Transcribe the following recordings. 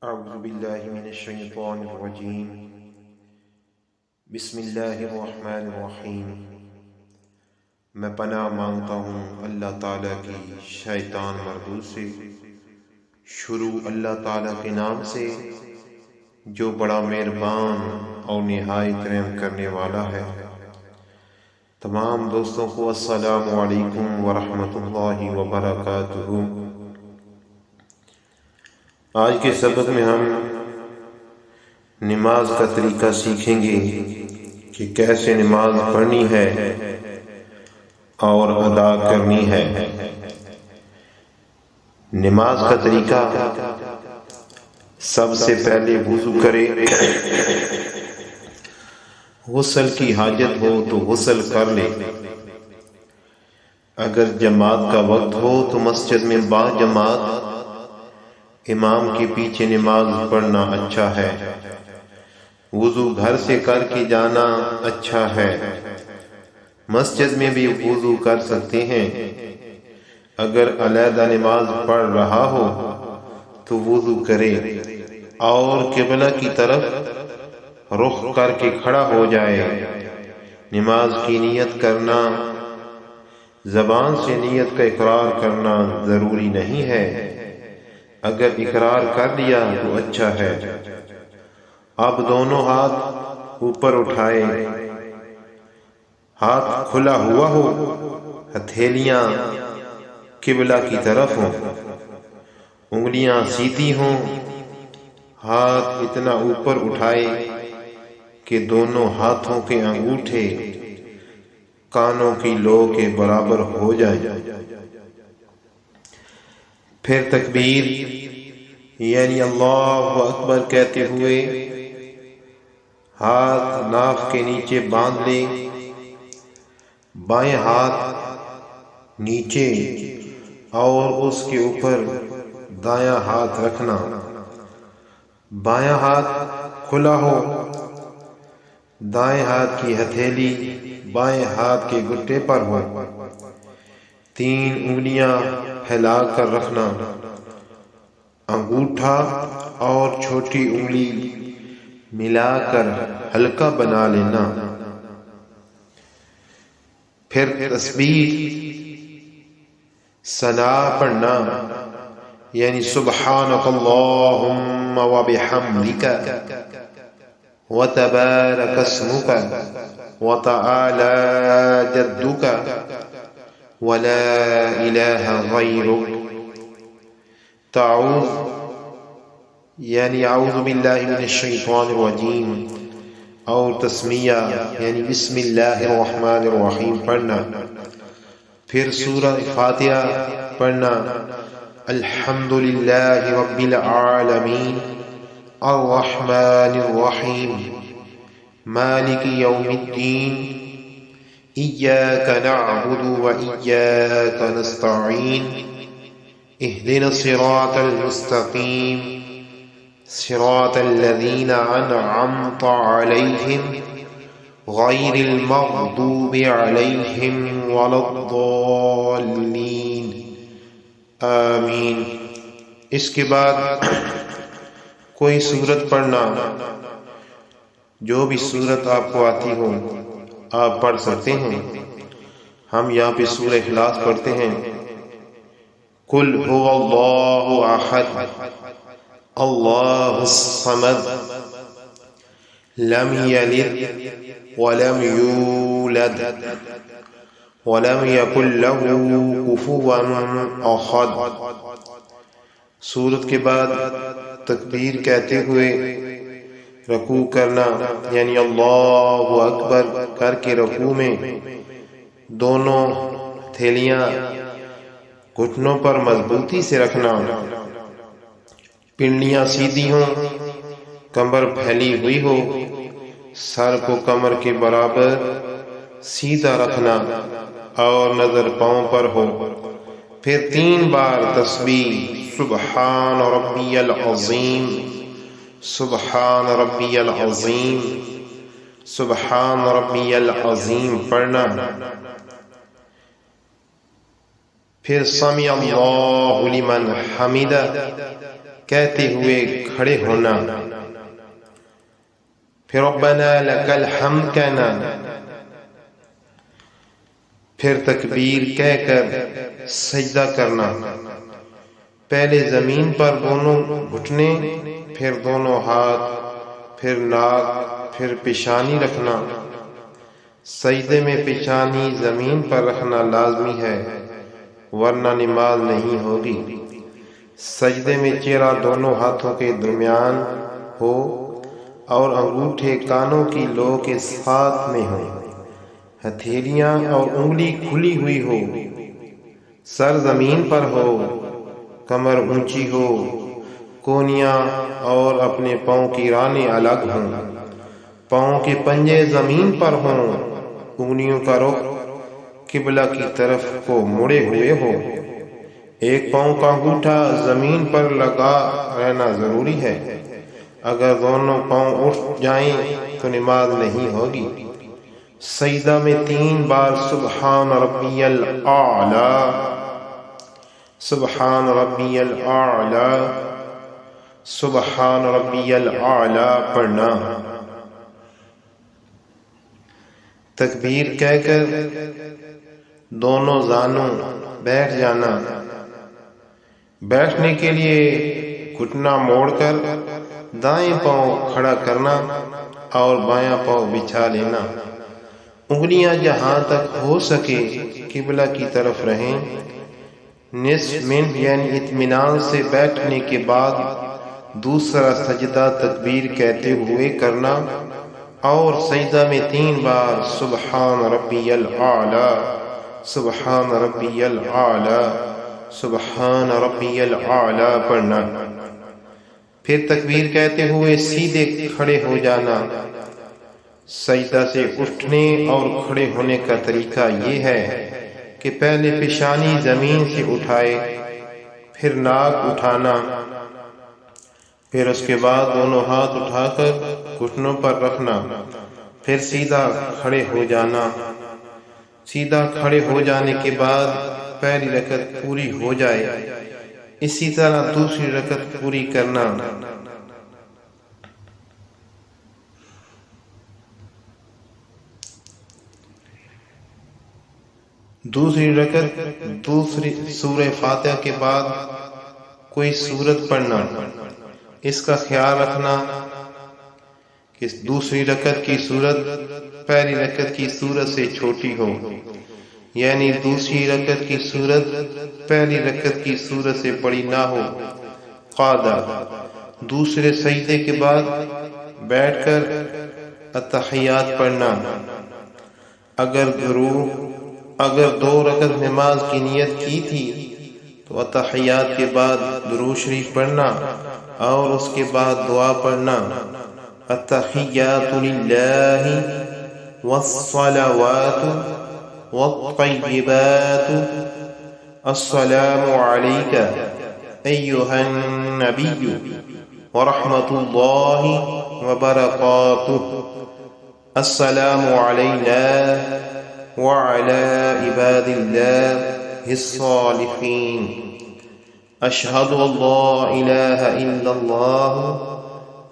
اعوذ باللہ من الشیطان الرجیم بسم اللہ الرحمن الرحیم۔ میں پناہ مانگتا ہوں اللہ تعالیٰ کی شیطان مردود سے۔ شروع اللہ تعالیٰ کے نام سے جو بڑا مہربان اور نہایت رحم کرنے والا ہے۔ تمام دوستوں کو السلام علیکم ورحمۃ اللہ وبرکاتہ۔ آج کے سبق میں ہم نماز کا طریقہ سیکھیں گے کہ کیسے نماز پڑھنی ہے اور ادا کرنی ہے۔ نماز کا طریقہ: سب سے پہلے وضو کرے، غسل کی حاجت ہو تو غسل کر لے۔ اگر جماعت کا وقت ہو تو مسجد میں با جماعت امام کے پیچھے نماز پڑھنا اچھا ہے۔ وضو گھر سے کر کے جانا اچھا ہے۔ مسجد میں بھی وضو کر سکتے ہیں۔ اگر علیحدہ نماز پڑھ رہا ہو تو وضو کرے اور قبلہ کی طرف رخ کر کے کھڑا ہو جائے۔ نماز کی نیت کرنا، زبان سے نیت کا اقرار کرنا ضروری نہیں ہے۔ اگر اقرار کر لیا تو اچھا ہے۔ اب دونوں ہاتھ اوپر اٹھائے، ہاتھ کھلا ہوا ہو، ہتھیلیاں قبلہ کی طرف ہوں، انگلیاں سیدھی ہوں، ہاتھ اتنا اوپر اٹھائے کہ دونوں ہاتھوں کے انگوٹھے کانوں کی لو کے برابر ہو جائیں۔ پھر تکبیر یعنی اللہ اکبر کہتے ہوئے ہاتھ ناف کے نیچے باندھ لے، بائیں ہاتھ نیچے اور اس کے اوپر دایاں ہاتھ رکھنا، بایاں ہاتھ کھلا ہو، دائیں ہاتھ کی ہتھیلی بائیں ہاتھ کے گھٹنے پر ہو، 3 انگلیاں پھیلا کر رکھنا، انگوٹھا اور چھوٹی انگلی ملا کر ہلکا بنا لینا۔ پھر تسبیح ثنا پڑھنا یعنی سبحانک اللہم وبحمدک وتبارک اسمک وتعالی جدک ولا الہ غیرک۔ تعوذ یعنی اعوذ باللہ من الشیطان الرجیم اور تسمیہ یعنی بسم اللہ الرحمن الرحیم پڑھنا۔ پھر سورہ فاتحہ پڑھنا، الحمدللہ رب العالمین الرحمن الرحیم مالک یوم الدین ایاک نعبد و ایاک نستعین اہدنا الصراط المستقیم صراط الذین انعمت علیہم غیر المغضوب علیہم ولا الضالین آمین۔ اس کے بعد کوئی سورت پڑھنا، جو بھی سورت آپ کو آتی ہو آپ پڑھ سکتے ہیں۔ ہم یہاں پہ سورہ اخلاص پڑھتے ہیں، قل هو اللہ احد اللہ الصمد لم یلد ولم یولد ولم یکن له کفوا احد۔ سورت کے بعد تکبیر کہتے ہوئے رکوع کرنا یعنی اللہ اکبر کر کے رکوع میں دونوں تھیلیاں گھٹنوں پر مضبوطی سے رکھنا، پنڈلیاں سیدھی ہوں، کمر پھیلی ہوئی ہو، سر کو کمر کے برابر سیدھا رکھنا اور نظر پاؤں پر ہو۔ پھر 3 بار تسبیح سبحان ربی العظیم سبحان ربی العظیم سبحان ربی العظیم پڑھنا۔ پھر سمع اللہ لمن حمدہ کہتے ہوئے کھڑے ہونا، پھر ربنا لک الحمد کہنا، پھر تکبیر کہہ کر سجدہ کرنا، پہلے زمین پر دونوں گھٹنے، پھر دونوں ہاتھ، پھر ناک، پھر پیشانی رکھنا۔ سجدے میں پیشانی زمین پر رکھنا لازمی ہے ورنہ نماز نہیں ہوگی۔ سجدے میں چہرہ دونوں ہاتھوں کے درمیان ہو اور انگوٹھے کانوں کی لو کے ساتھ میں ہوں، ہتھیلیاں اور انگلی کھلی ہوئی ہو، سر زمین پر ہو، کمر اونچی ہو، کونیاں اور اپنے پاؤں کی رانیں الگ ہوں، پاؤں کے پنجے زمین پر ہوں، انگلیوں کا رخ قبلہ کی طرف کو مڑے ہوئے ہو، ایک پاؤں کا انگوٹھا زمین پر لگا رہنا ضروری ہے۔ اگر دونوں پاؤں اٹھ جائیں تو نماز نہیں ہوگی۔ سجدہ میں 3 بار سبحان ربی الاعلی، سبحان ربی الاعلی، سبحان ربی الاعلی پڑھنا۔ تکبیر کہہ کر دونوں زانوں بیٹھ جانا، بیٹھنے کے لیے گھٹنا موڑ کر دائیں پاؤں کھڑا کرنا اور بایاں پاؤں بچھا لینا، انگلیاں جہاں تک ہو سکے قبلہ کی طرف رہیں۔ نصف منٹ یعنی اطمینان سے بیٹھنے کے بعد دوسرا سجدہ تکبیر کہتے ہوئے کرنا اور سجدہ میں 3 بار سبحان ربی الاعلی، سبحان ربی الاعلی، سبحان ربی الاعلی پڑھنا۔ پھر تکبیر کہتے ہوئے سیدھے کھڑے ہو جانا۔ سجدہ سے اٹھنے اور کھڑے ہونے کا طریقہ یہ ہے کہ پہلے پیشانی زمین سے اٹھائے، پھر ناک اٹھانا، پھر اس کے بعد دونوں ہاتھ اٹھا کر گھٹنوں پر رکھنا، پھر سیدھا کھڑے ہو جانا۔ سیدھا کھڑے ہو جانے کے بعد پہلی رکعت پوری ہو جائے، اسی طرح دوسری رکعت پوری کرنا۔ دوسری رکعت دوسری سورہ فاتحہ کے بعد کوئی سورت پڑھنا۔ اس کا خیال رکھنا کہ دوسری رکعت کی سورت پہلی رکعت کی سورت سے چھوٹی ہو، یعنی دوسری رکعت کی سورت پہلی رکعت کی سورت سے بڑی نہ ہو۔ قاعدہ: دوسرے سجدے کے بعد بیٹھ کر اتحیات پڑھنا۔ اگر 2 رکعت نماز کی نیت کی تھی تو اتحیات کے بعد درود شریف پڑھنا اور اس کے بعد دعا پڑھنا۔ التحیات للہ والصلوات والطیبات السلام علیک ایہا النبی ورحمۃ اللہ وبرکاتہ، السلام علینا وعلى عباد الله الصالحين، أشهد أن لا إله إلا الله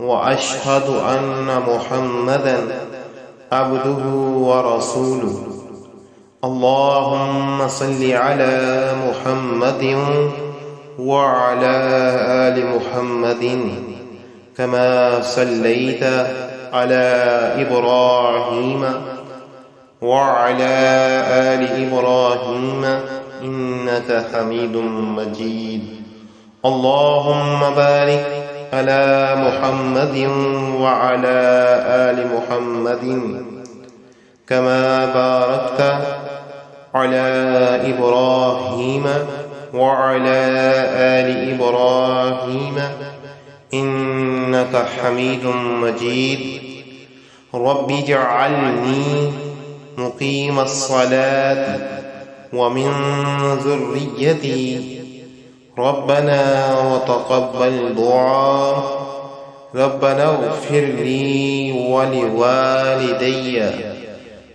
وأشهد أن محمدا عبده ورسوله، اللهم صل على محمد وعلى آل محمد كما صليت على إبراهيم وعلى آل إبراهيم إنك حميد مجيد، اللهم بارك على محمد وعلى آل محمد كما باركت على إبراهيم وعلى آل إبراهيم إنك حميد مجيد، رب اجعلني مقيم الصلاة ومن ذريتي ربنا وتقبل دعاء، ربنا اغفر لي ولوالدي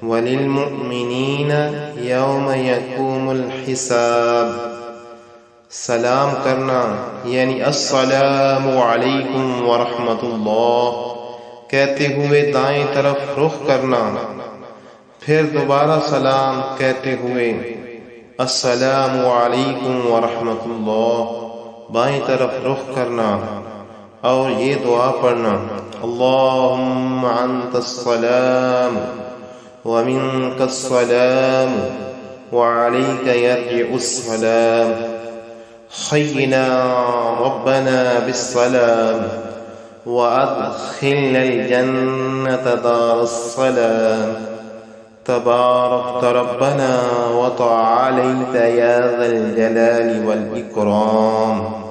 وللمؤمنين یوم یقوم الحساب، سلام کرنا یعنی السلام علیکم ورحمۃ اللہ کہتے ہوئے دائیں طرف رخ کرنا، پھر دوبارہ سلام کہتے ہوئے السلام علیکم ورحمۃ اللہ بائیں طرف رخ کرنا، اور یہ دعا پڑھنا اللہم انت السلام ومنک السلام وعلیک یرجع السلام، حینا ربنا بالسلام وادخلنا الجنة دار السلام، تبارکت ربنا وتعالیت یا ذا الجلال والإکرام۔